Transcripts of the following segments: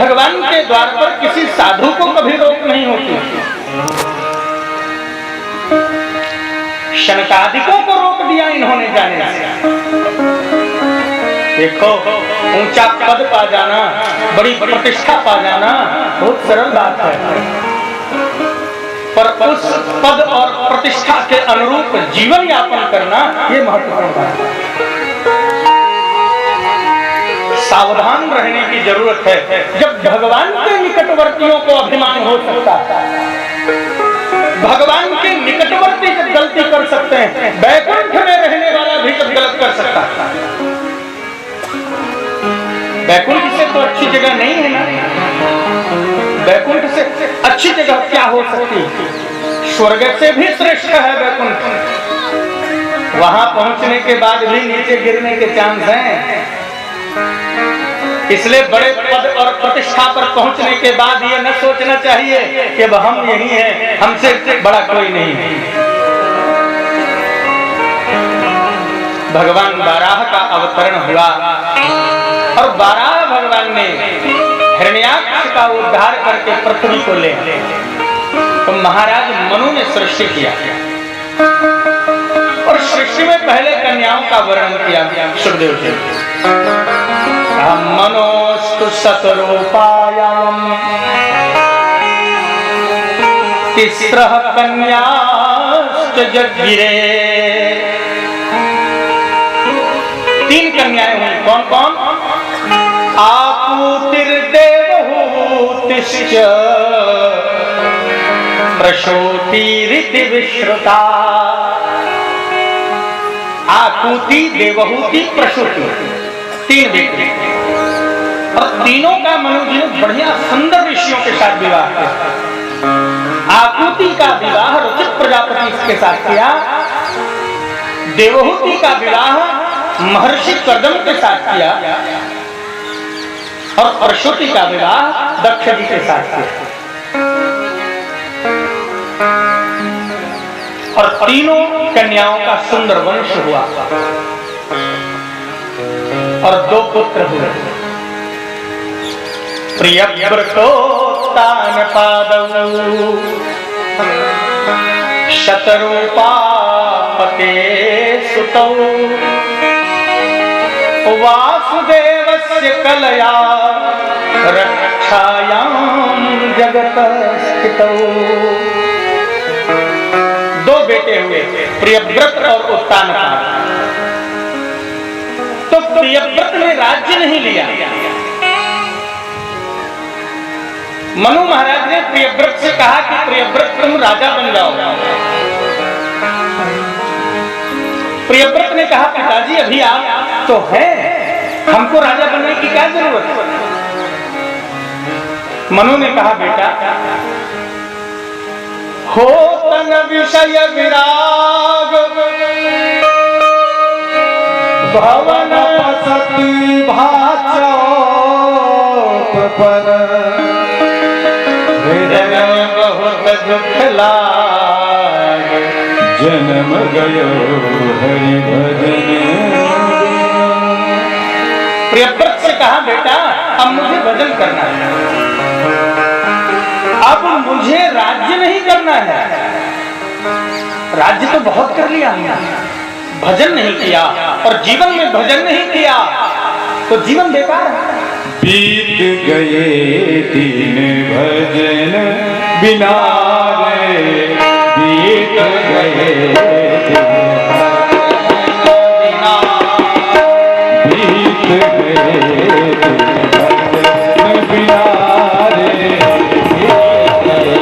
भगवान के द्वार पर किसी साधु को कभी रोक नहीं होती। शनकादिकों को रोक दिया इन्होंने जाने से। देखो, ऊंचा पद पा जाना, बड़ी प्रतिष्ठा पा जाना बहुत सरल बात है, पर उस पद और प्रतिष्ठा के अनुरूप जीवन यापन करना ये महत्वपूर्ण बात है। सावधान रहने की जरूरत है। जब भगवान के निकटवर्तियों को अभिमान हो सकता है, भगवान के निकटवर्ती जब गलती कर सकते हैं, वैकुंठ में रहने वाला भी जब गलत कर सकता है। वैकुंठ से तो अच्छी जगह नहीं है ना। वैकुंठ से अच्छी जगह क्या हो सकती है? स्वर्ग से भी श्रेष्ठ है वैकुंठ। वहां पहुंचने के बाद भी नीचे गिरने के चांस हैं। इसलिए बड़े पद और प्रतिष्ठा पर पहुंचने के बाद ये न सोचना चाहिए कि अब हम यही हैं, हमसे बड़ा कोई नहीं है। भगवान बाराह का अवतरण हुआ और बाराह भगवान ने हिरण्याक्ष का उद्धार करके पृथ्वी को ले तो महाराज मनु ने सृष्टि किया और सृष्टि में पहले कन्याओं का वर्णन किया सुखदेव जी। मनोस्तु शतरूपायाम तिस्रः कन्याश्च जज्ञिरे। 3 कन्याएं हुई। कौन कौन? आपूतिर्देवहूतिश्च प्रसूतिरिति विश्रुता। आकुति, देवहूति, प्रसूति, 3 बेटे और तीनों का मनु जी ने बढ़िया सुंदर ऋषियों के साथ विवाह किया। आकुति का विवाह रुचित प्रजापति के साथ किया, देवहूति का विवाह महर्षि कर्दम के साथ किया और प्रसूति का विवाह दक्ष जी के साथ किया। और तीनों कन्याओं का सुंदर वंश हुआ और 2 पुत्र हुए। प्रियव्रतोत्तान पादौ शतरूपापते सुतौ वासुदेवस्य कलया रक्षायां जगत स्थितौ। 2 बेटे हुए, प्रियव्रत और उत्तानपाद। तो प्रियव्रत ने राज्य नहीं लिया। मनु महाराज ने प्रियव्रत से कहा कि प्रियव्रत तुम राजा बन जाओ। प्रियव्रत ने कहा पिताजी अभी आप तो हैं, हमको राजा बनने की क्या जरूरत है? मनु ने कहा बेटा हो तन विषय विराग भवन सती भाचौत पर हृदय बहुत दुख लागे जन्म गयो हरि भजन। प्रियव्रत से कहा बेटा अब मुझे भजन करना है, अब मुझे राज्य नहीं करना है। राज्य तो बहुत कर लिया हमने, भजन नहीं किया और जीवन में भजन नहीं किया तो जीवन बेकार है। बीत गए 3 भजन बिना रे, बीत गए 3 बिना, बीत गए 3 भजन बिना रे, गए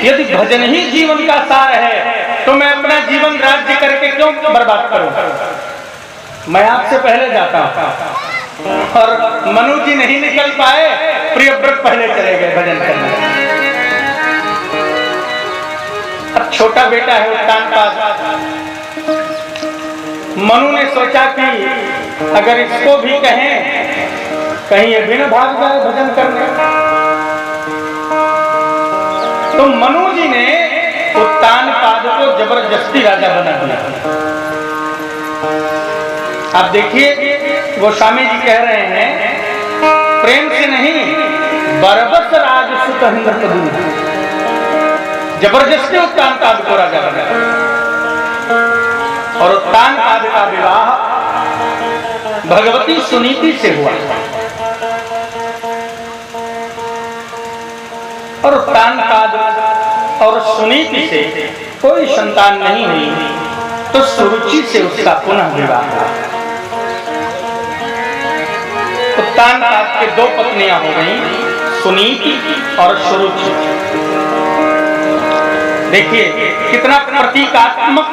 यदि भजन ही जीवन का सार है तो मैं अपना जीवन राज्य करके क्यों बर्बाद करूं? मैं आपसे पहले जाता हूं और मनु जी नहीं निकल पाए, प्रियव्रत पहले चले गए भजन करने। अब छोटा बेटा है उत्तानपाद, मनु ने सोचा कि अगर इसको भी कहें कहीं ये भी न भाग जाए भजन करने, तो मनु जी ने उत्तानपाद को जबरदस्ती राजा बना दिया। आप देखिए गोस्वामी जी कह रहे हैं प्रेम से नहीं, बरबस राज सुत इंद्रपदु, जबरदस्ती उत्तानपाद को राजा बनाया। और उत्तानपाद का विवाह भगवती सुनीति से हुआ और उत्तानपाद और सुनीति से कोई संतान नहीं हुई, तो सुरुचि से उसका पुनः विवाह हुआ। उत्तानपाद के दो पत्नियां हो गई, सुनीति और सुरुचि। देखिए कितना प्रतीकात्मक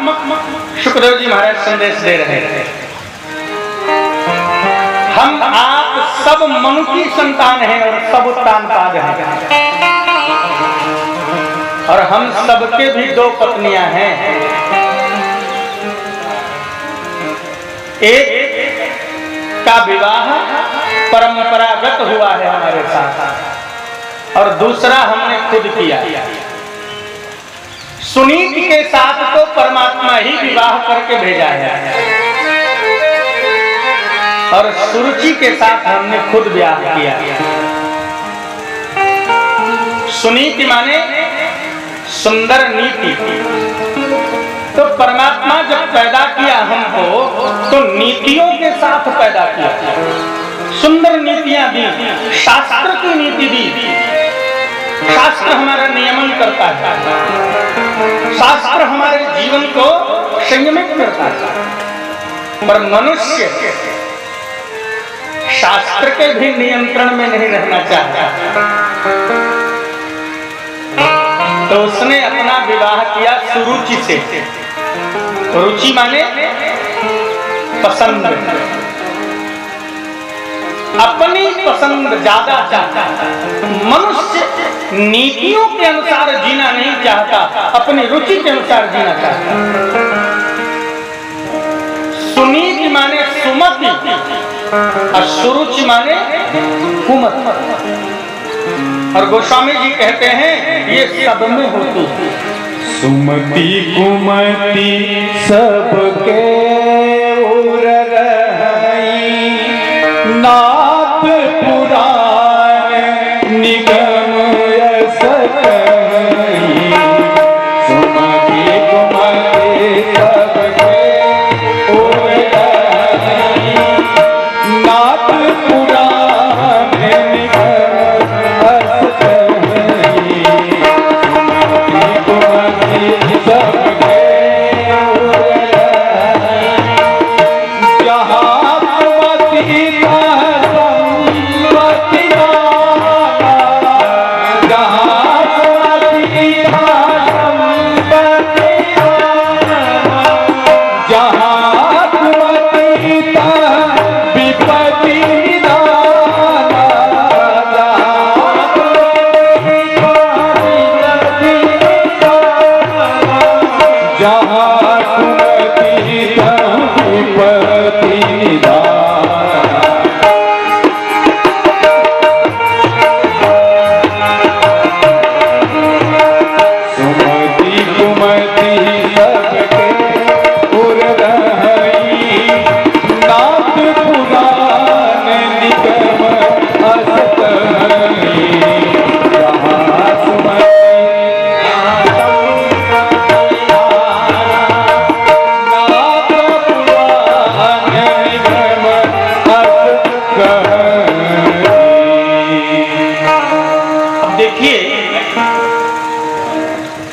शुक्रदेव जी महाराज संदेश दे रहे हैं। हम आप सब मनु की संतान हैं और सब उत्तानपाद हैं, और हम सबके भी दो पत्नियां हैं। एक का विवाह परंपरागत हुआ है हमारे साथ और दूसरा हमने खुद किया। सुनीति के साथ तो परमात्मा ही विवाह करके भेजा है और सुरुचि के साथ हमने खुद ब्याह किया। सुनीति माने सुंदर नीति। तो परमात्मा जब पैदा किया हमको तो नीतियों के साथ पैदा किया, सुंदर नीतियां दी, शास्त्र की नीति दी। शास्त्र हमारा नियमन करता है, शास्त्र हमारे जीवन को संयमित करता है। पर मनुष्य शास्त्र के भी नियंत्रण में नहीं रहना चाहता, तो उसने अपना विवाह किया सुरुचि से। रुचि माने पसंद, अपनी पसंद ज्यादा चाहता है। मनुष्य नीतियों के अनुसार जीना नहीं चाहता, अपनी रुचि के अनुसार जीना चाहता है। सुनीति माने सुमति और सुरुचि माने कुमति। और गोस्वामी जी कहते हैं ये सब में होती है। सुमति कुमति सबके उर रही, नाथ पुराण निगम यस कही। सुमति कुमति सबके उर रही, नाथ पुराण निगम यस कही। सुमति कुमति सबके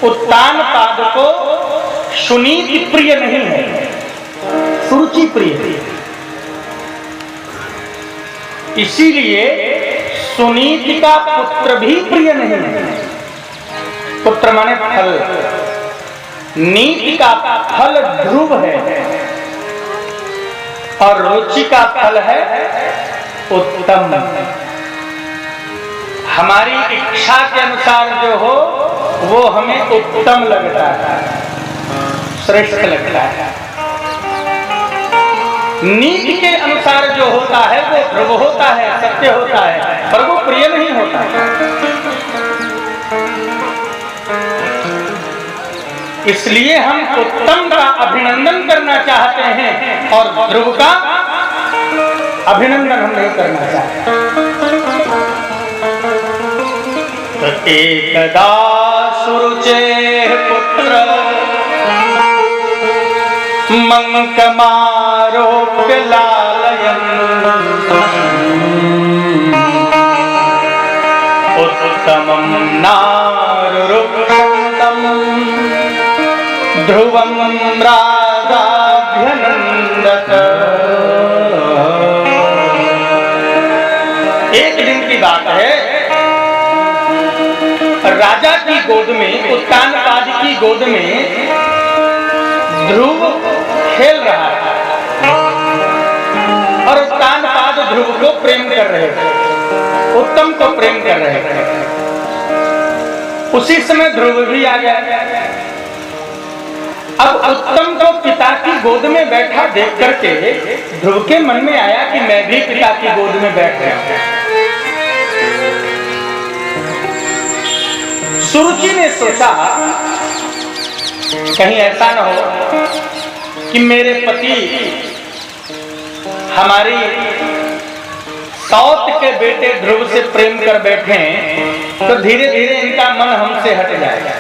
उत्तानपाद को सुनीति प्रिय नहीं है, सुरुचि प्रिय है। इसीलिए सुनीति का पुत्र भी प्रिय नहीं है। पुत्र माने फल, नीति का फल ध्रुव है और रुचि का फल है उत्तम। हमारी इच्छा के अनुसार जो हो वो हमें उत्तम लगता है, श्रेष्ठ लगता है। नीति के अनुसार जो होता है वो ध्रुव होता है, सत्य होता है, पर वो प्रिय नहीं होता। इसलिए हम उत्तम का अभिनंदन करना चाहते हैं और ध्रुव का अभिनंदन हम नहीं करना चाहते। तो एकदा सुरुचे पुत्र मंकमारोप्य लालयन् उत्तमं नारुरुक्षं ध्रुवं रागाभ्यनन्दत। एक दिन की बात है, राजा की गोद में, उत्तानपाद की गोद में ध्रुव खेल रहा था और उत्तानपाद ध्रुव को प्रेम कर रहे थे, उत्तम को प्रेम कर रहे थे। उसी समय ध्रुव भी आ गया। अब उत्तम को पिता की गोद में बैठा देख करके ध्रुव के मन में आया कि मैं भी पिता की गोद में बैठ गया। सुरुचि ने सोचा कहीं ऐसा न हो कि मेरे पति हमारी सौत के बेटे ध्रुव से प्रेम कर बैठे तो धीरे धीरे इनका मन हमसे हट जाएगा।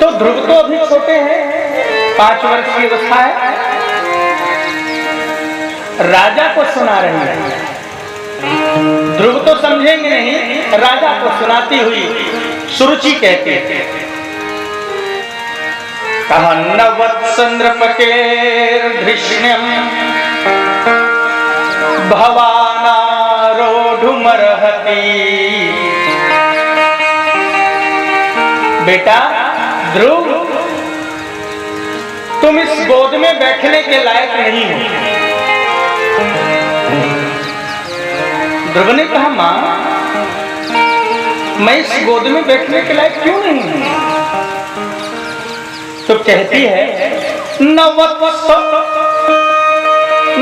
तो ध्रुव तो अभी छोटे हैं, 5 वर्ष की अवस्था है। राजा को सुना रही है, ध्रुव तो समझेंगे नहीं, राजा को सुनाती हुई सुरुचि कहती है, कहा नवत्संद्रपतेर्धृष्ण्यं भवानारोढुमर्हति। बेटा ध्रुव, तुम इस गोद में बैठने के लायक नहीं हो। ध्रुव ने कहा मां, मैं इस गोद में बैठने के लायक क्यों नहीं हूं? तो कहती है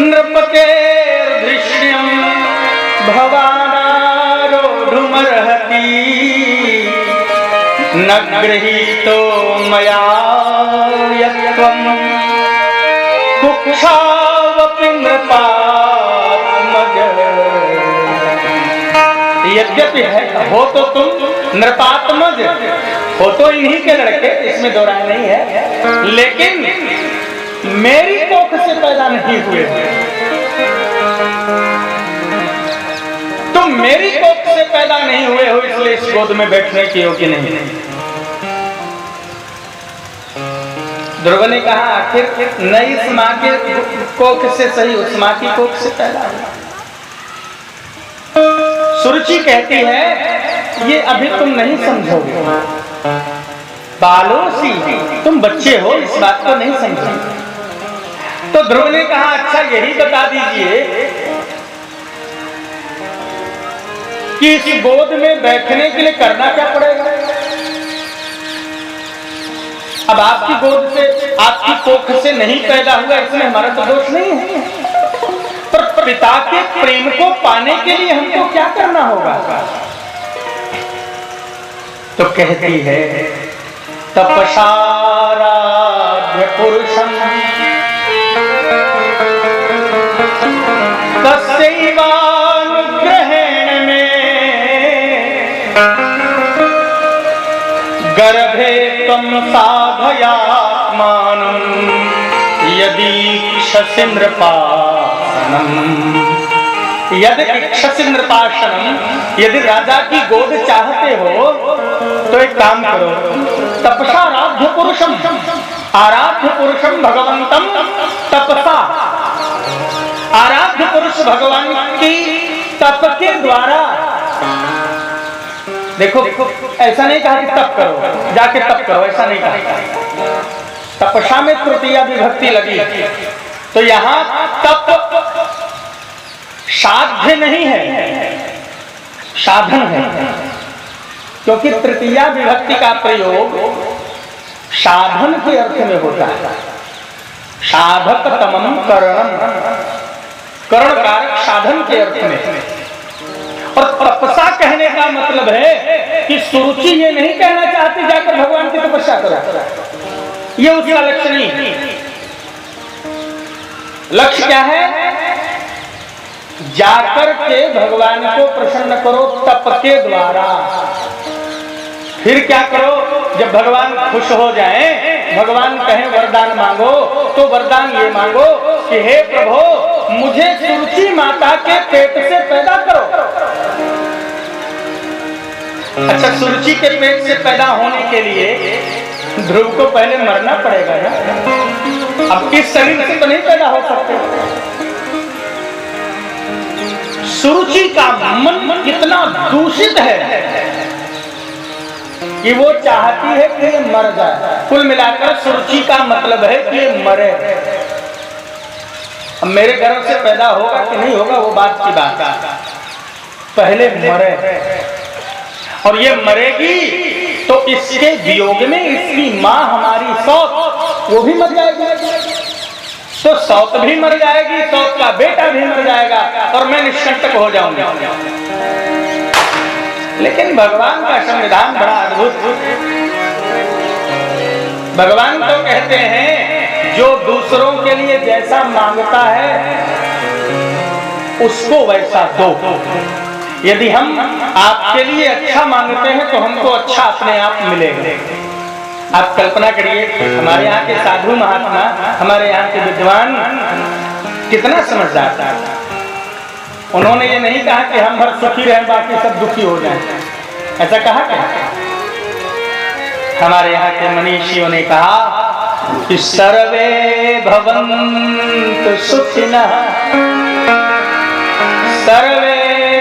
नृपतेर्धृष्ण्यं भवानारोढुमर्हति न गृहीतो मया यत्त्वं कुक्षावपि नृपात्मज। यद्यपि हो तो तुम नृपात्मज, हो तो इन्हीं के लड़के, इसमें दो राय नहीं है, लेकिन मेरी कोख से पैदा नहीं हुए। तुम मेरी कोख से पैदा नहीं हुए हो, इसलिए इस गोद में बैठने के योग्य नहीं। ध्रुव ने कहा आखिर न इस माँ के कोख से सही, उस माँ की कोख से पैदा हुआ। सुरुचि कहती है ये अभी तुम नहीं समझोगे, बालोसी, तुम बच्चे हो, इस बात को नहीं समझोगे। तो ध्रुव ने कहा अच्छा यही बता दीजिए कि इस गोद में बैठने के लिए करना क्या पड़ेगा? अब आपकी गोद से, आपकी कोख से नहीं पैदा हुआ, इसमें हमारा तो दोष नहीं है, पर पिता के प्रेम को पाने के लिए हमको क्या करना होगा? तो कहती है तपसाराध्य पुरुषं तस्यैवानुग्रहेण में गर्भे त्वं साधयात्मानं यदि इच्छसि नृपासनं। यदि इच्छसि नृपासनं, यदि राजा की गोद चाहते हो तो एक काम करो, तपसाराध्य पुरुषम, आराध्य पुरुषम भगवंतम तपसा, आराध्य पुरुष भगवान की तप के द्वारा देखो ऐसा नहीं कहा कि तप करो, जाके तप करो, ऐसा नहीं कहा। तपस्या में तृतीया विभक्ति लगी, तो यहां तप साध्य नहीं है, साधन है, क्योंकि तृतीया विभक्ति का प्रयोग साधन के अर्थ में होता है। साधक तमम करणम, करण कारक साधन के अर्थ में। और तपसा कहने का मतलब है कि सुरुचि ये नहीं कहना चाहती जाकर भगवान की तपस्या करो, ये उसका लक्ष्य नहीं। लक्ष्य क्या है? जाकर के भगवान को प्रसन्न करो तप के द्वारा। फिर क्या करो? जब भगवान खुश हो जाएं, भगवान कहें वरदान मांगो, तो वरदान ये मांगो कि हे प्रभु मुझे सुरुचि माता के पेट से पैदा करो। अच्छा, सुरुचि के पेट से पैदा होने के लिए ध्रुव को पहले मरना पड़ेगा ना। अब इस शरीर से तो नहीं पैदा हो सकते। सुरुचि का मन कितना दूषित है कि वो चाहती है कि ये मर जाए। कुल मिलाकर सुरुचि का मतलब है कि ये मरे। अब मेरे गर्भ से पैदा होगा कि नहीं होगा वो बात की बात है, पहले मरे। और ये मरेगी तो इसके वियोग में इसकी माँ हमारी सौत वो भी मर जाएगी, तो सौत भी मर जाएगी, सौत का बेटा भी मर जाएगा और मैं निष्कंटक हो जाऊंगा। लेकिन भगवान का संविधान बड़ा अद्भुत। भगवान तो कहते हैं जो दूसरों के लिए जैसा मांगता है उसको वैसा दो। यदि हम आपके लिए अच्छा मांगते हैं तो हमको अच्छा अपने आप मिलेगा। आप कल्पना करिए, हमारे यहाँ के साधु महात्मा, हमारे यहाँ के विद्वान कितना समझदार था। उन्होंने ये नहीं कहा कि हम हर सुखी रहें बाकी सब दुखी हो जाएं, ऐसा कहा क्या? हमारे यहाँ के मनीषियों ने कहा कि सर्वे भवन्तु सुखिनः सर्वे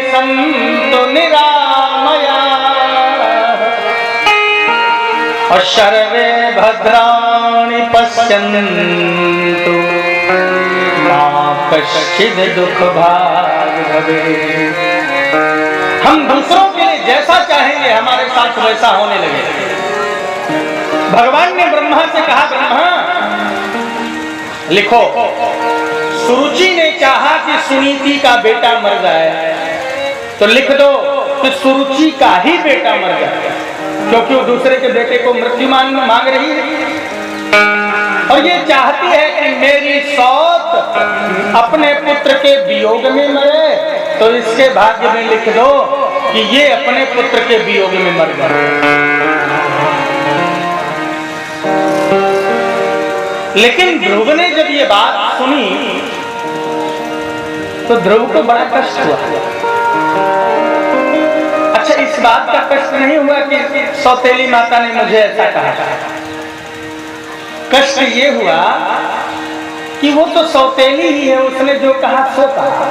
सन्तु निरामयाः और सर्वे भद्राणि पश्यन्तु मा कश्चित् दुःख भाग् भवेत्। हम दूसरों के लिए जैसा चाहेंगे हमारे साथ वैसा होने लगे। भगवान ने ब्रह्मा से कहा, ब्रह्मा लिखो। सुरुचि ने चाहा कि सुनीति का बेटा मर जाए, तो लिख दो कि सुरुचि का ही बेटा मर जाए, क्योंकि वो दूसरे के बेटे को मृत्यु मांग रही है। और ये चाहती है कि मेरी सौत अपने पुत्र के वियोग में मरे, तो इसके भाग्य में लिख दो कि ये अपने पुत्र के वियोग में मर जाए। लेकिन ध्रुव ने जब ये बात सुनी तो ध्रुव को बड़ा कष्ट हुआ। अच्छा, इस बात का कष्ट नहीं हुआ कि सौतेली माता ने मुझे ऐसा कहा। कष्ट ये हुआ कि वो तो सौतेली ही है, उसने जो कहा सो कहा।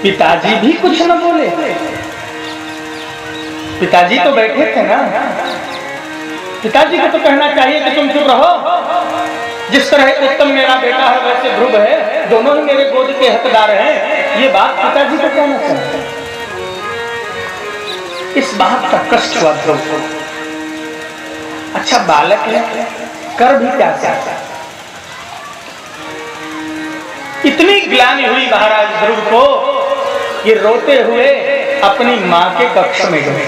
पिताजी भी कुछ न बोले। पिताजी तो बैठे थे ना, पिताजी को तो कहना चाहिए कि तुम चुप रहो। जिस तरह उत्तम मेरा बेटा है वैसे ध्रुव है, दोनों ही मेरे गोद के हकदार हैं। ये बात पिताजी को कहना चाहिए। इस बात का कष्ट हुआ ध्रुव को। अच्छा, बालक है, कर भी क्या चाहता। इतनी ग्लानि हुई महाराज ध्रुव को, ये रोते हुए अपनी मां के कक्ष में गए।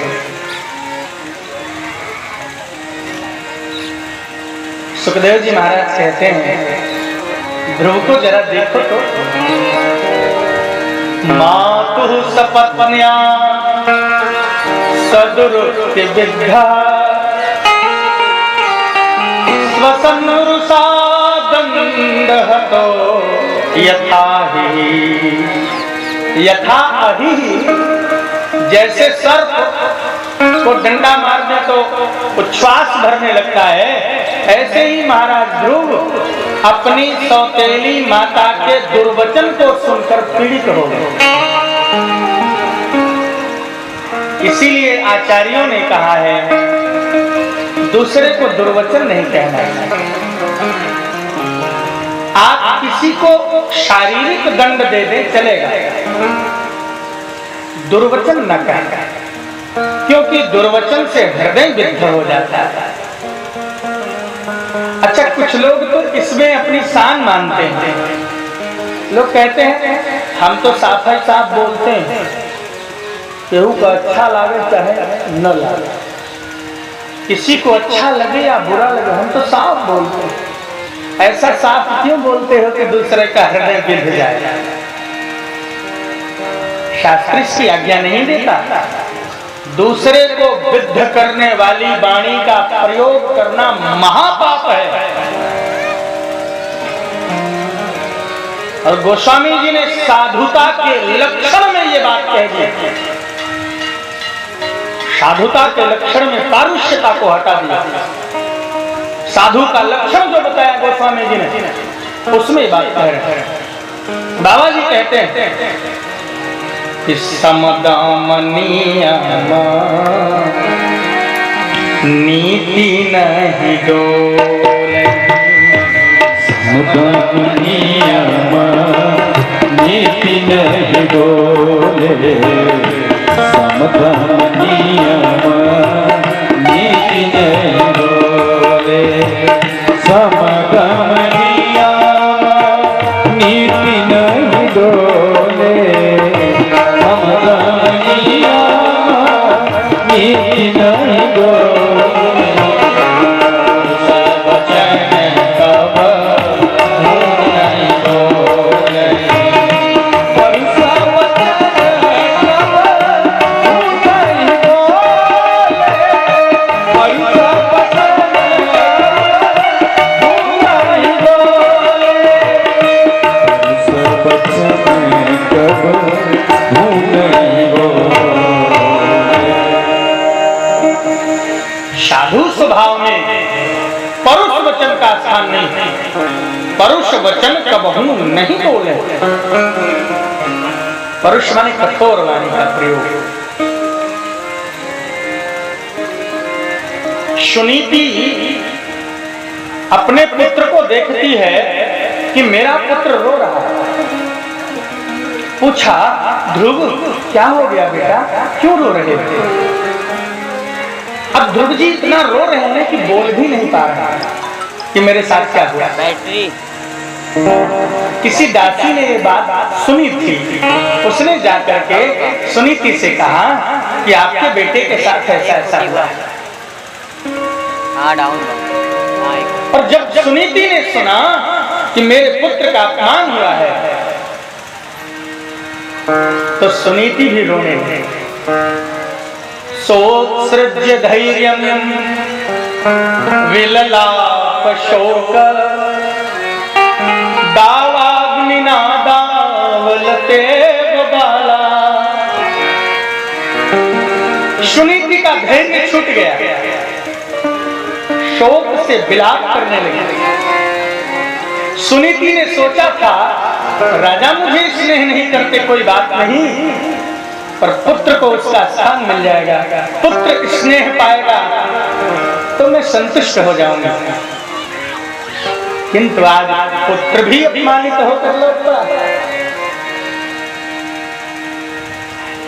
सुखदेव जी महाराज कहते हैं, ध्रुव को जरा देखो तो, मातु सपत्न्या सदुरुक्ति विद्या स्वसन्नुरुषा दंडहतो यथा अहि। जैसे सर्प को डंडा मार दे तो उच्छ्वास भरने लगता है, ऐसे ही महाराज ध्रुव अपनी सौतेली माता के दुर्वचन को सुनकर पीड़ित हो गए। इसीलिए आचार्यों ने कहा है दूसरे को दुर्वचन नहीं कहना। आप किसी को शारीरिक दंड दे दे चलेगा, दुर्वचन न कहना, क्योंकि दुर्वचन से हृदय विद्ध हो जाता है। अच्छा, कुछ लोग तो इसमें अपनी शान मानते हैं। लोग कहते हैं हम तो साफ ही साफ बोलते हैं, केहू को अच्छा लगे चाहे न लगे, किसी को अच्छा लगे या बुरा लगे, हम तो साफ बोलते हैं। ऐसा साफ क्यों बोलते हो कि दूसरे का हृदय विद्ध जाए? शास्त्र इसकी आज्ञा नहीं देता। दूसरे को विद्ध करने वाली वाणी का प्रयोग करना महापाप है। और गोस्वामी जी ने साधुता के लक्षण में ये बात कह दी। साधुता के लक्षण में पारुष्यता को हटा दिया। साधु का लक्षण जो बताया गोस्वामी जी ने, उसमें बात कह रहे हैं। बाबा जी कहते हैं कि समदामनियम नीति नहीं डोले, समदामनियम नीति नहीं डोले, समदामनियम नीति नहीं डोले, समदामनियम नीति नहीं डोले, नीति नहीं डोले, सब वचन कब नहीं डोले, सब वचन कब नहीं डोले, सब वचन नहीं डोले, सब वचन कब नहीं डोले। साधु स्वभाव में परुष वचन का स्थान नहीं है। परुष वचन कबहू नहीं बोले। परुष माने कठोर वाणी का प्रयोग। सुनीति अपने पुत्र को देखती है कि मेरा पुत्र रो रहा है। पूछा, ध्रुव क्या हो गया बेटा, क्यों रो रहे थे? अब ध्रुव जी इतना रो रहे हैं कि बोल भी नहीं पा रहे हैं कि मेरे साथ क्या हुआ। बैटरी किसी दासी ने ये बात सुनी थी। उसने जाकर के सुनीति से कहा कि आपके बेटे के साथ ऐसा ऐसा हुआ। और जब सुनीति ने सुना कि मेरे पुत्र का अपमान हुआ है, तो सुनीति भी रोने लगी। सोत्सृज्य धैर्यं विललाप शोक दावाग्निना दावलते बाला। सुनीति का धैर्य छूट गया, शोक से विलाप करने लगी। सुनीति ने सोचा था राजा मुझे स्नेह नहीं करते, कोई बात नहीं, पर पुत्र को उसका स्थान मिल जाएगा, पुत्र स्नेह पाएगा तो मैं संतुष्ट हो जाऊंगा। किंतु आज पुत्र भी अपमानित होकर लौट पड़ा।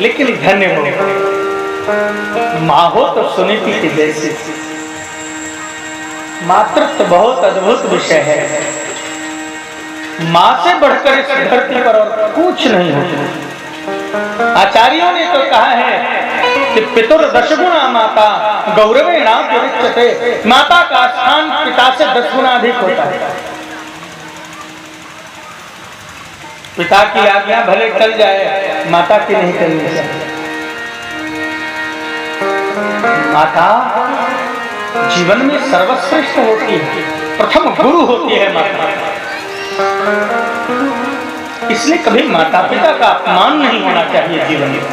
लेकिन धन्य हो माँ हो तो सुनीति की जैसी। मातृत्व बहुत अद्भुत विषय है। माँ से बढ़कर इस धरती पर और कुछ नहीं होता। आचार्यों ने तो कहा है कि पितुर दशगुणा माता गौरवेणा विरिच्यते। माता का स्थान पिता से 10 गुना अधिक होता है। पिता की आज्ञा भले टल जाए, माता की नहीं टलनी चाहिए। माता जीवन में सर्वश्रेष्ठ होती है, प्रथम गुरु होती है माता। इसलिए कभी माता पिता का अपमान नहीं होना चाहिए जीवन में।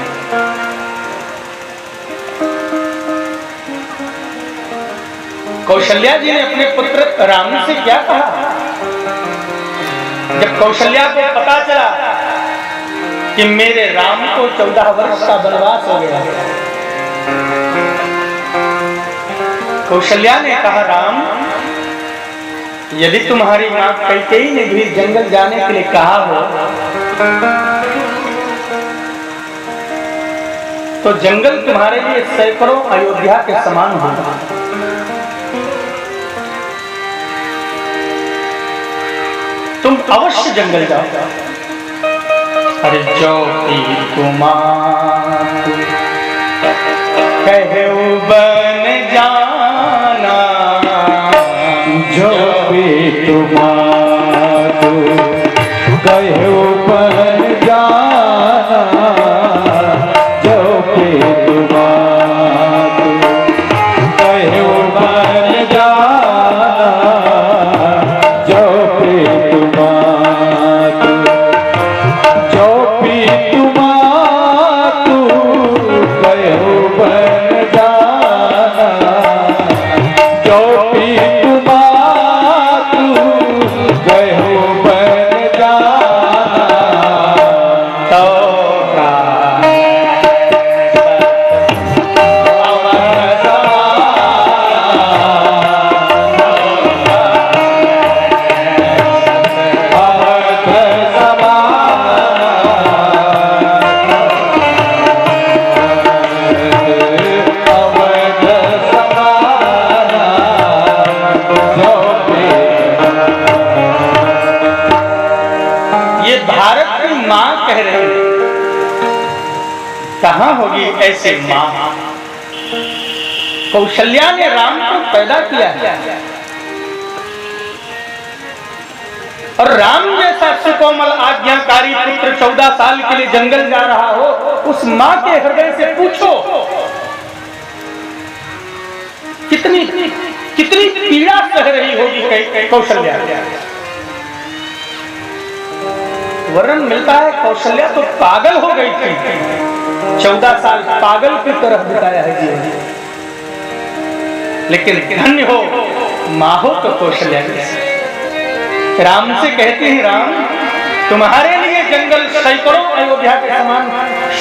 कौशल्या जी ने अपने पुत्र राम से क्या कहा? जब कौशल्या को पता चला कि मेरे राम को 14 वर्ष का वनवास हो गया, कौशल्या ने कहा, राम, यदि तुम्हारी मां कैकेयी ने भी जंगल जाने के लिए कहा हो तो जंगल तुम्हारे लिए सैकड़ों अयोध्या के समान होगा। तुम अवश्य जंगल जाओ। अरे जो कहे बन जाना, जो भी तुम्हारो कहे बन जाना, जो भी तुम्हारो कहे बन जाना, जो भी तुम्हारो जो भी तुम्हारो कहे बन जाना, जो भी तुम्हारो कहे बन जाना, तो ये भारत की मां कह रही है, कहां होगी ऐसे मां। कौशल्या ने राम को पैदा किया है और राम जैसा सुकोमल आज्ञाकारी पुत्र 14 साल के लिए जंगल जा रहा हो, उस मां के हृदय से पूछो कितनी कितनी पीड़ा सह रही होगी कौशल्या। वर्णन मिलता है कौशल्या तो पागल हो गई थी, 14 साल पागल की तरह बिताया है जीवन। लेकिन धन्य हो मां हो तो कौशल्या जैसे। राम से कहती है, राम, तुम्हारे लिए जंगल सैकड़ों अयोध्या के समान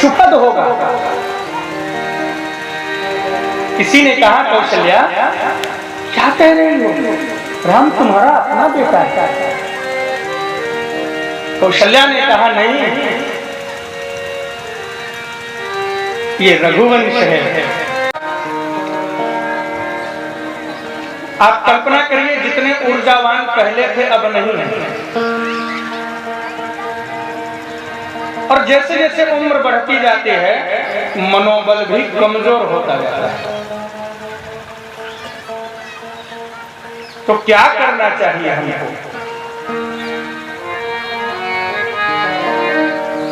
सुखद होगा। किसी ने कहा, कौशल्या क्या कह रही हो, राम तुम्हारा अपना बेटा है। कौशल्या ने कहा, नहीं, ये रघुवंश है। आप कल्पना करिए, जितने ऊर्जावान पहले थे अब नहीं है, और जैसे जैसे उम्र बढ़ती जाती है मनोबल भी कमजोर होता जाता है। तो क्या करना चाहिए हमको?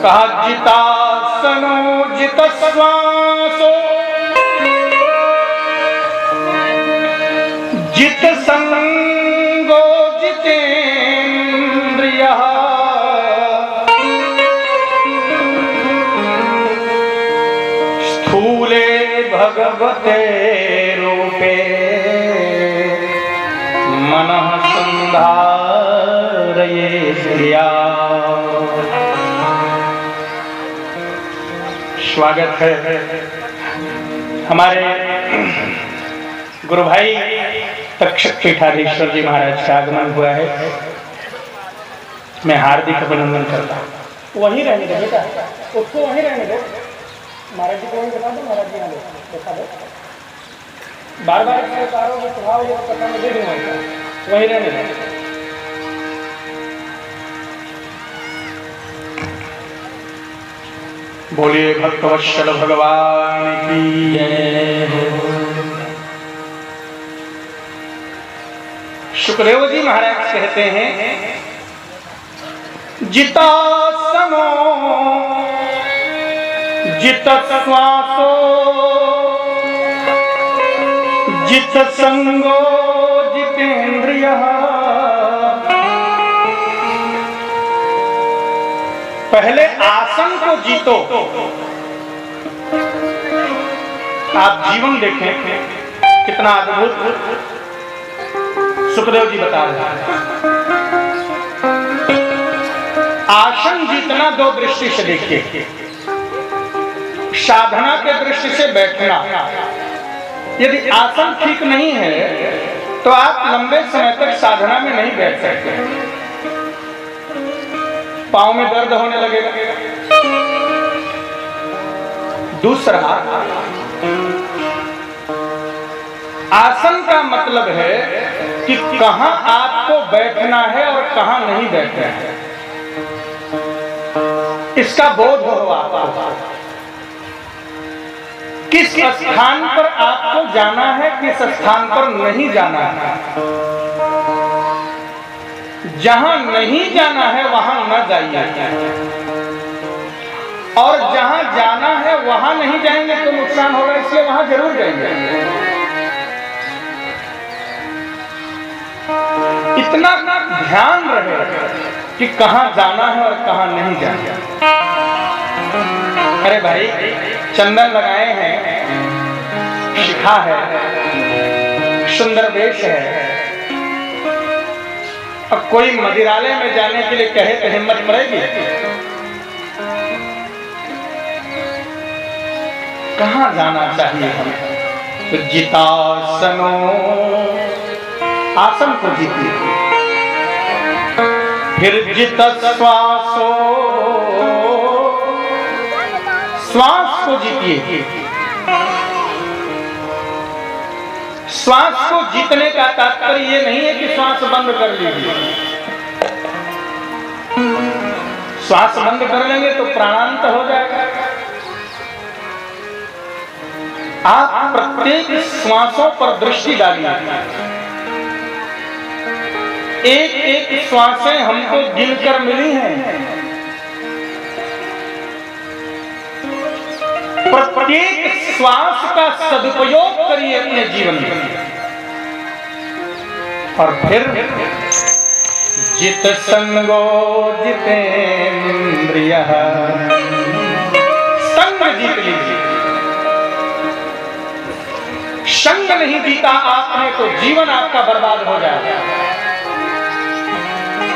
कहा, जितासनो जित श्वासो जित संगो जितेन्द्रियः स्थूले भगवते रूपे मनः संधारये श्रिया। स्वागत है हमारे गुरु भाई तक्षक पीठाधीश्वर जी महाराज का आगमन हुआ है। मैं हार्दिक अभिनंदन करता हूँ। वहीं रहने दो बेटा, उसको वहीं रहने दो। महाराज जी को वहीं बता दो, महाराज जी यहाँ देखा दो। बार बार करोगे स्वभाव ये पता नहीं दे दूंगा, वहीं रहने दो। बोलिए भक्तवत्सल भगवान की जय हो। सुखदेव जी महाराज कहते हैं, जितासनो जित श्वासो जित संगो जितेन्द्रियः। पहले आसन को जीतो। आप जीवन देखें कितना अद्भुत सुखदेव जी बता रहे हैं। आसन जीतना दो दृष्टि से देखिए, साधना के दृष्टि से बैठना यदि आसन ठीक नहीं है तो आप लंबे समय तक साधना में नहीं बैठ सकते। पांव में दर्द होने लगेगा। दूसरा, आसन का मतलब है कि कहां आपको बैठना है और कहां नहीं बैठना है, इसका बोध हो आपको। किस स्थान पर आपको जाना है, किस स्थान पर नहीं जाना है। जहां नहीं जाना है वहां न जाइए, और जहां जाना है वहां नहीं जाएंगे तो नुकसान होगा, इसलिए वहां जरूर जाइए। इतना ध्यान रहे कि कहां जाना है और कहां नहीं जाना है। अरे भाई, चंदन लगाए हैं, शिखा है, सुंदर वेश है, अब कोई मदिरालय में जाने के लिए कहे तो हिम्मत पड़ेगी? कहां जाना चाहिए हमें? तो जितासनो, आसन को जीतिए। फिर जित श्वासो, श्वास को जीतिए। श्वास को जीतने का तात्पर्य ये नहीं है कि श्वास बंद कर लीजिए। श्वास बंद कर लेंगे तो प्राणांत हो जाएगा। आप प्रत्येक श्वासों पर दृष्टि डालिए। एक एक श्वासें हमको गिनकर मिली हैं। प्रत्येक श्वास का सदुपयोग करिए अपने जीवन में। और फिर जित संगो जितेन्द्रियः, संग जीत लीजिए। संग नहीं जीता आपने तो जीवन आपका बर्बाद हो जाएगा,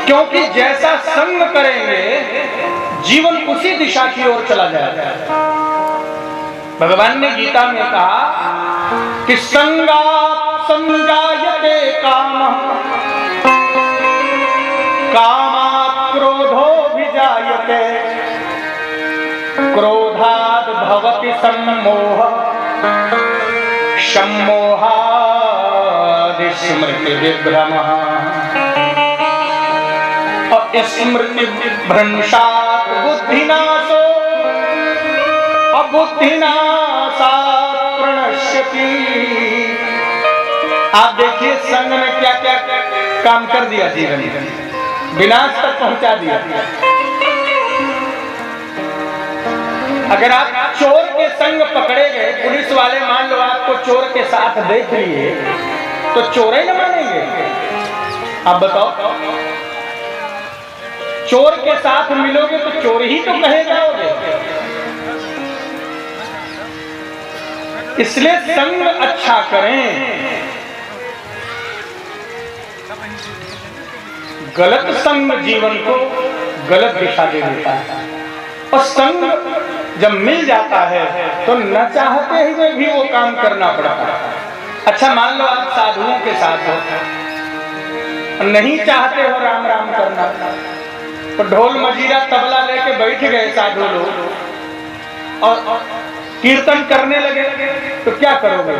क्योंकि जैसा संग करेंगे जीवन उसी दिशा की ओर चला जाएगा। भगवान ने गीता में कहा कि संगात् संजायते कामः, कामात् क्रोधोऽभिजायते, क्रोधाद् भवति सम्मोहः, सम्मोहाद् स्मृतिविभ्रमः, स्मृतिभ्रंशात् बुद्धिनाशो, बुद्धिनाशात् प्रणश्यति। आप देखिए संग ने क्या क्या काम कर दिया, जीवन में विनाश तक पहुंचा दिया। अगर आप चोर के संग पकड़े गए, पुलिस वाले मान लो आपको चोर के साथ देख लिए, तो चोर ही न मानेंगे? आप बताओ, चोर के साथ मिलोगे तो चोर ही तो कहे जाओगे। इसलिए संग अच्छा करें। गलत संग जीवन को गलत दिशा दे देता है, और संग जब मिल जाता है तो न चाहते हुए भी वो काम करना पड़ता है। अच्छा, मान लो आप साधुओं के साथ हो, नहीं चाहते हो राम राम करना, तो ढोल मजीरा तबला लेके बैठ गए साधु लोग और कीर्तन करने लगे, तो क्या करोगे?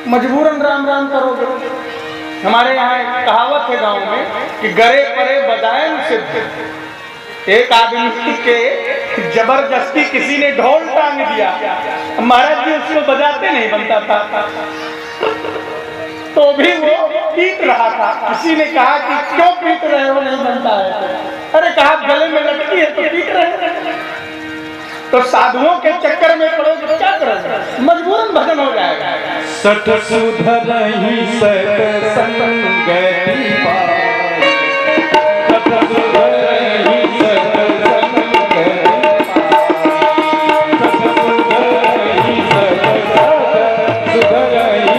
मजबूरन राम राम करोगे। हमारे यहाँ एक कहावत है गांव में कि गरे परे बजाए न सिद्ध। एक आदमी के जबरदस्ती किसी ने ढोल टांग दिया, महाराज जी उसको बजाते नहीं बनता था, तो भी वो पीट रहा था। किसी ने कहा कि क्यों पीट रहे हो, नहीं बनता है? अरे कहा गले में लटकी है तो पीट रहे हैं। तो साधुओं के चक्कर में पड़ोगे तो क्या करोगे? मजबूरन भजन हो जाएगा। सत सुधरहि सत्संगति पाए, सत सुधरहि सत्संगति पाए, सत सुधरहि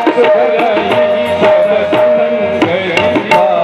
सुधरहि सत्संगति पाए।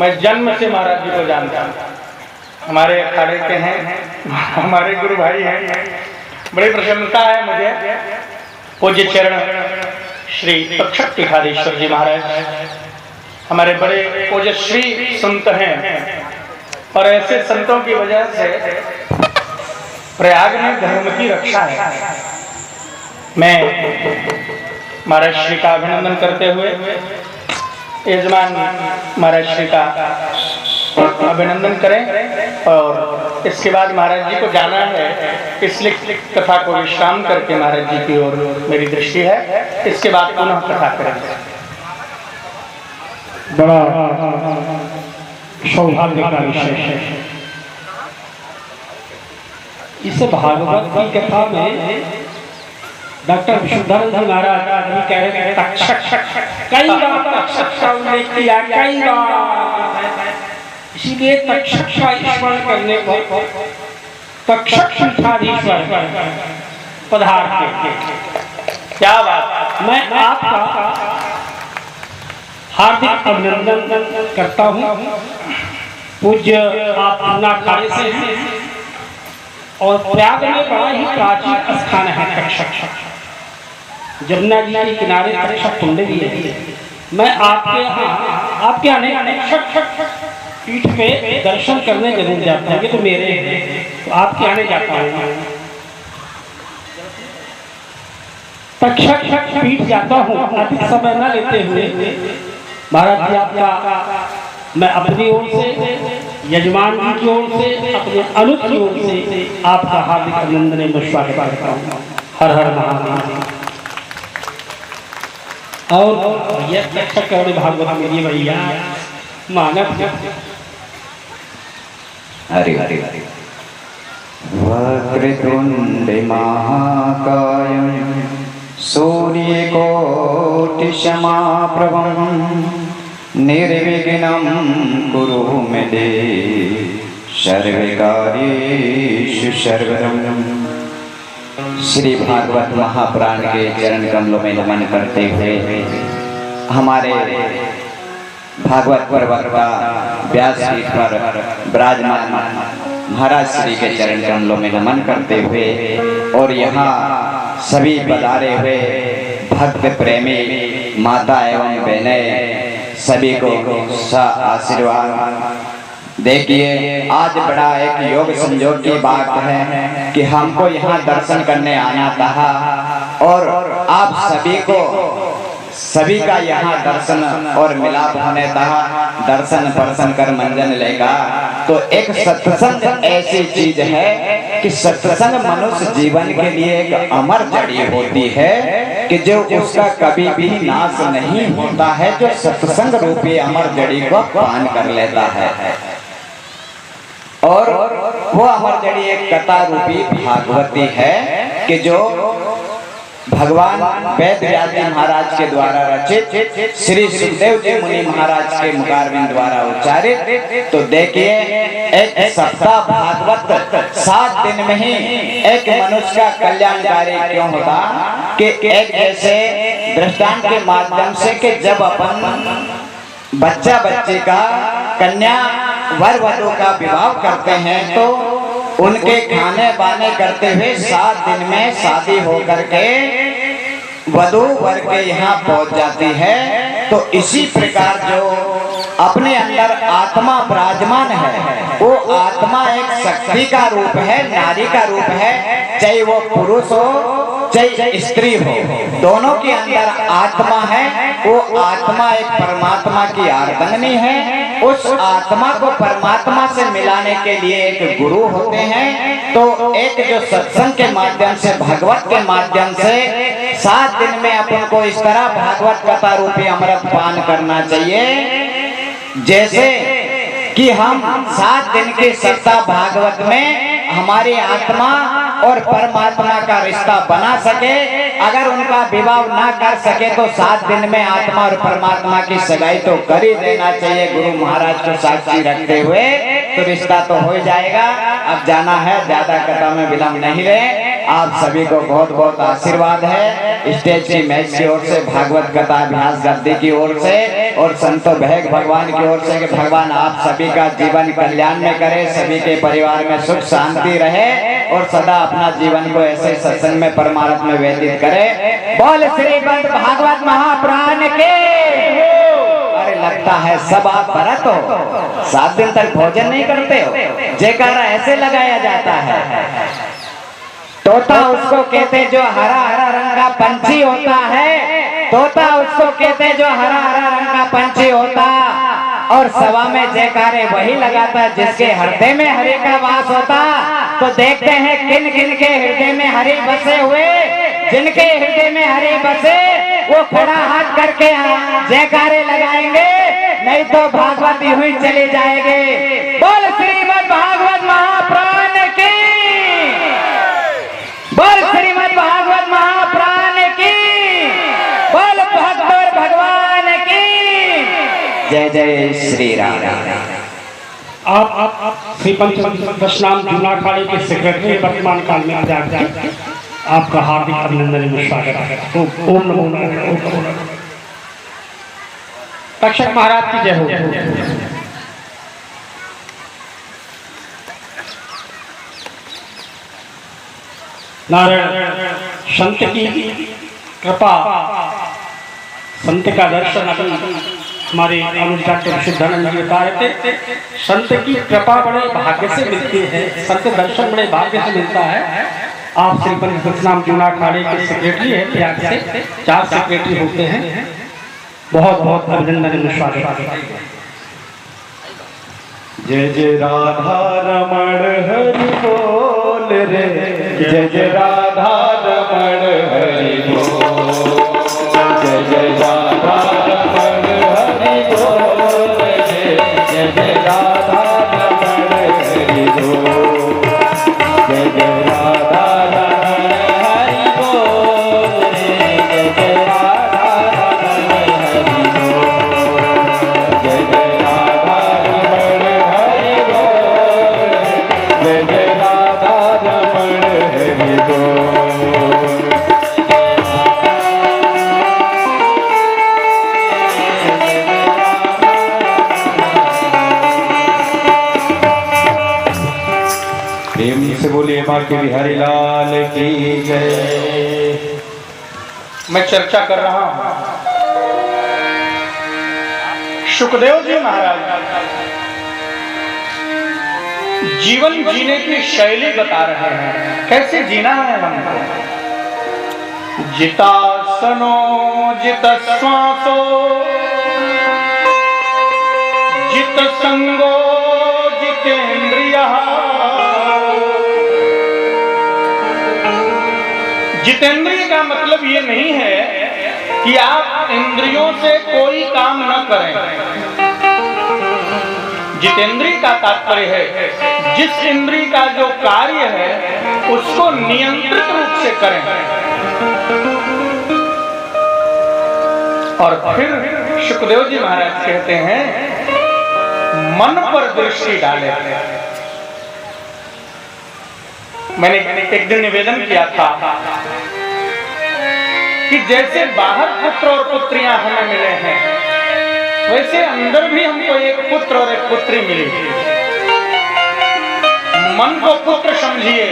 मैं जन्म से महाराज जी को जानता हूँ। हमारे अखाड़े के हैं, हमारे गुरु भाई हैं। बड़ी प्रसन्नता है मुझे पूज्य चरण श्री तक्षक टिकाधीश्वर जी महाराज हमारे बड़े ओजस्वी संत हैं, और ऐसे संतों की वजह से प्रयाग में धर्म की रक्षा है। मैं महाराज श्री का अभिनंदन करते हुए यजमान महाराज श्री का अभिनंदन करें, और इसके बाद महाराज जी को जाना है, इसलिए कथा को विश्राम करके महाराज जी की ओर मेरी दृष्टि है। इसके बाद पुनः कथा करेंगे। बड़ा सौभाग्य का विषय है। इस भागवत की कथा में डॉक्टर विशुद्धानंद जी महाराज जी कह रहे हैं तक्षक, कई बार तक्षक का उल्लेख किया, कई बार। इसीलिए तक्षक का स्मरण करने पर तक्षक पीठाधीश्वर पधारते। क्या बात। मैं आपका हार्दिक अभिनंदन करता हूँ। पूज्य आप पूना खाने से हैं, और प्रयाग में बड़ा ही प्राचीन स्थान है तक्षक। जमुना जी के किनारे तक्षक कुंड भी है। मैं आपके यहाँ तक्षक पीठ पे दर्शन करने जरूर जाता हूँ। ये तो मेरे हैं, तो आपके आने जाता हूँ। तक्षक पीठ जाता हूँ। अधिक समय न लेते हुए महाराज जी आपका मैं अपनी ओर से, यजमान जी की ओर से, अपने अनुज की ओर से आपका हार्दिक अभिनंदन एवं स्वागत करता हूँ। हर हर महादेव। और यह तक्षक और भागवत मेरी भैया मानव हरि हरि हरि। वक्रतुंड महाकाय सूर्यकोटि समाप्रभं निर्विघ्नं कुरु मे देव सर्वकार्येषु सर्वदा। श्री भागवत महापुराण के चरण कमलों में नमन करते हुए हमारे भागवत प्रवक्ता व्यासपीठ पर विराजमान महाराज श्री के चरण कमलों में नमन करते हुए, और यहाँ सभी पधारे हुए भक्त प्रेमी माता एवं बहनें सभी को आशीर्वाद। देखिए, आज बड़ा एक योग संयोग की बात है कि हमको यहाँ दर्शन करने आना था, और आप सभी का यहाँ दर्शन और मिलाप होने था। दर्शन परसन कर मंजन लेगा। तो एक सत्संग ऐसी चीज है कि सत्संग मनुष्य जीवन के लिए एक अमर जड़ी होती है कि जो उसका कभी भी नाश नहीं होता है, जो सत्संग रूपी अमर जड़ी को पान कर लेता है। और वो अमर जड़ी एक कथा रूपी भागवती है कि जो भगवान वेद व्यास जी महाराज के द्वारा रचित श्री सुखदेव जी मुनि महाराज के मुखारविंद द्वारा उच्चारित। तो देखिए, एक सप्ताह भागवत 7 दिन में ही एक मनुष्य का कल्याणकारी क्यों होता कि एक ऐसे दृष्टांत के माध्यम से कि जब अपन बच्चा बच्ची का, कन्या वर वधू का विवाह करते हैं तो उनके खाने बाने करते हुए 7 दिन में शादी होकर के वधू वर के यहाँ पहुंच जाती है। तो इसी प्रकार जो अपने अंदर आत्मा विराजमान है, वो आत्मा एक शक्ति का रूप है, नारी का रूप है, चाहे वो पुरुष हो चाहे स्त्री हो, दोनों के अंदर आत्मा है। वो आत्मा एक परमात्मा की आर्दंगनी है। उस आत्मा को परमात्मा से मिलाने के लिए एक गुरु होते हैं। तो एक जो सत्संग के माध्यम से, भगवत के माध्यम से 7 दिन में अपन को इस तरह भागवत कथा रूपी अमृत पान करना चाहिए, जैसे कि हम 7 दिन के सप्ताह भागवत में हमारी आत्मा और परमात्मा का रिश्ता बना सके। अगर उनका विवाह ना कर सके तो 7 दिन में आत्मा और परमात्मा की सगाई तो कर ही देना चाहिए, गुरु महाराज को साक्षी रखते हुए। तो रिश्ता तो हो जाएगा। अब जाना है, ज्यादा कथा में विलंब नहीं रहे। आप सभी को बहुत बहुत आशीर्वाद है स्टेज की मैच की ओर से, भागवत कथा अभ्यास गद्दी की ओर से और संतो भैग भगवान की ओर से कि भगवान आप सभी का जीवन कल्याण में करे, सभी के परिवार में सुख शांति रहे और सदा अपना जीवन को ऐसे सत्संग में परमार्थ में व्यतीत करे। बोल श्रीमद् भागवत महापुराण के। अरे लगता है सब आप व्रत हो, 7 दिन तक भोजन नहीं करते हो। जयकारा ऐसे लगाया जाता है। तोता उसको कहते जो हरा हरा रंग का पंछी होता है, तोता उसको कहते जो हरा हरा रंग का पंछी होता, और सभा में जयकारे वही लगाता जिसके हृदय में हरि का वास होता। तो देखते हैं किन किन के हृदय में हरि बसे हुए। जिनके हृदय में हरि बसे वो खड़ा हाथ करके जयकारे लगाएंगे, नहीं तो भागवती हुई चले जाएंगे। बोल श्रीमद् भागवत महापुराण की, बोल श्रीमद् भागवत महापुराण की, बोल भक्त और भगवान की जय जय श्री राम। आप श्री पंचदशनाम जूना अखाड़े के सेक्रेटरी वर्तमान काल में आजाद, आपका हार्दिक अभिनंदन एवं स्वागत है। ओम नमो नारायण। तक्षक महाराज की जय हो। नारायण संत की कृपा, संत का दर्शन अभी हमारे अनुज डॉक्टर सिद्धानंद जी बता रहे थे। संत की कृपा बड़े भाग्य से मिलती है, संत दर्शन बड़े भाग्य से मिलता है। आप श्री पंचदशनाम जूना अखाड़े के सेक्रेटरी है, प्रयाग से 4 सेक्रेटरी होते हैं। बहुत बहुत अभिनंदन एवं स्वागत है। जय जय राधा रमण हरि बोल रे, जय जय राधा रमण हरि बोल, जय जय राधा रमण हरि बोल रे, जय जय राधा रमण हरि बोल, जय जय राधा रमण हरि बोल रे, जय जय राधा रमण हरि बोल, जय जय राधा रमण हरि बोल, जय जय राधा रमण हरि बोल। प्रेम से बोलिए माँ के बिहारी लाल की जय। मैं चर्चा कर रहा हूं सुखदेव जी महाराज जीवन जीने की शैली बता रहे हैं, कैसे जीना है हमको। जितासनो जित श्वासो जित संगो जितेंद्रियः। जितेंद्रिय का मतलब ये नहीं है कि आप इंद्रियों से कोई काम न करें। जितेंद्रिय का तात्पर्य है जिस इंद्रिय का जो कार्य है उसको नियंत्रित रूप से करें। और फिर सुखदेव जी महाराज कहते हैं मन पर दृष्टि डाले। मैंने एक दिन निवेदन किया था कि जैसे बाहर पुत्र और पुत्रियां हमें मिले हैं, वैसे अंदर भी हमको एक पुत्र और एक पुत्री मिली। मन को पुत्र समझिए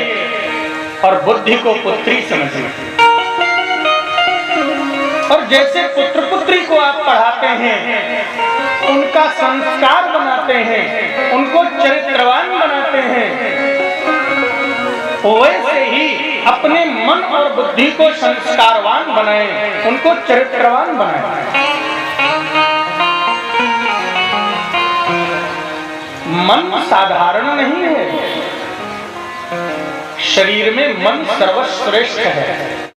और बुद्धि को पुत्री समझिए। और जैसे पुत्र पुत्री को आप पढ़ाते हैं, उनका संस्कार बनाते हैं, उनको चरित्रवान बनाते हैं, वैसे ही अपने मन और बुद्धि को संस्कारवान बनाएं, उनको चरित्रवान बनाएं। मन साधारण नहीं है, शरीर में मन सर्वश्रेष्ठ है।